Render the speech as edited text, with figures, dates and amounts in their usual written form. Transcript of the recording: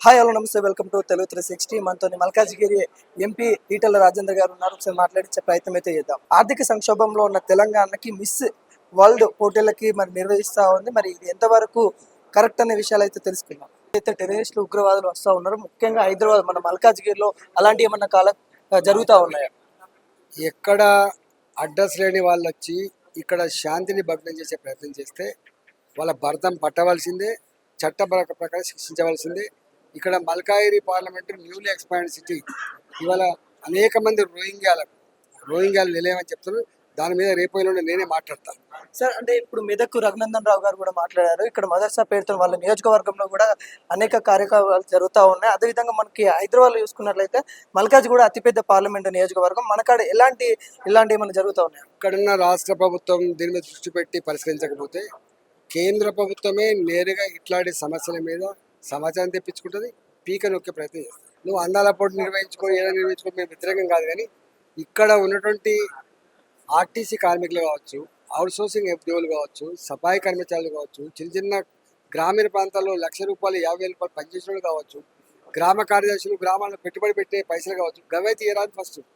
Hi hello నమస్తే welcome to Telugu 360. మనతో Malkajgiri MP Etela Rajender గారు ఉన్నారు. ఒకసారి మాట్లాడించే ప్రయత్నం అయితే చేద్దాం. ఆర్థిక సంక్షోభంలో ఉన్న తెలంగాణకి మిస్ వరల్డ్ పోటీలకి మరి నిర్వహిస్తూ ఉంది. మరి ఇది ఎంతవరకు కరెక్ట్ అనే విషయాలు అయితే తెలుసుకుందాం. అయితే టెర్రరిస్టులు ఉగ్రవాదులు వస్తూ ఉన్నారు, ముఖ్యంగా హైదరాబాద్ మన మల్కాజిగిరిలో అలాంటి ఏమన్నా జరుగుతూ ఉన్నాయా? ఎక్కడ అడ్రస్ లేని వాళ్ళు వచ్చి ఇక్కడ శాంతిని భగ్నం చేసే ప్రయత్నం చేస్తే వాళ్ళ భరతం పట్టవలసిందే, చట్ట ప్రకారం శిక్షించవలసిందే. ఇక్కడ మల్కాయిరి పార్లమెంటు న్యూలీ ఎక్స్పాండ్ సిటీ ఇవాళ అనేక మంది రోహింగ్యాలు నిలయమని చెప్తున్నారు. దాని మీద రేపు ఎల్లుండి నేనే మాట్లాడతాను. సార్, అంటే ఇప్పుడు మెదక్ రఘునందన్ రావు గారు కూడా మాట్లాడారు. ఇక్కడ మదర్సా పేరుతో వాళ్ళ నియోజకవర్గంలో కూడా అనేక కార్యక్రమాలు జరుగుతూ ఉన్నాయి. అదేవిధంగా మనకి హైదరాబాద్ చూసుకున్నట్లయితే మల్కాజ్ కూడా అతిపెద్ద పార్లమెంటు నియోజకవర్గం. మనకాడ ఇలాంటి ఏమైనా జరుగుతూ ఉన్నాయి? ఇక్కడున్న రాష్ట్ర ప్రభుత్వం దీని మీద దృష్టి పెట్టి పరిష్కరించకపోతే కేంద్ర ప్రభుత్వమే నేరుగా ఇట్లాంటి సమస్యల మీద సమాచారం తెప్పించుకుంటుంది, పీక నొక్కే ప్రయత్నం చేస్తుంది. నువ్వు అందాల పోటీ నిర్వహించుకో, ఏదైనా నిర్వహించుకో, మేము వ్యతిరేకం కాదు. కానీ ఇక్కడ ఉన్నటువంటి ఆర్టీసీ కార్మికులు కావచ్చు, అవుట్ సోర్సింగ్ ఉద్యోగులు కావచ్చు, సఫాయి కర్మచారులు కావచ్చు, చిన్న చిన్న గ్రామీణ ప్రాంతాల్లో ₹1,00,000 ₹50,000 పనిచేసిన కావచ్చు, గ్రామ కార్యదర్శులు గ్రామాల్లో పెట్టుబడి పెట్టే పైసలు కావచ్చు, గవే తీయరాదు ఫస్ట్.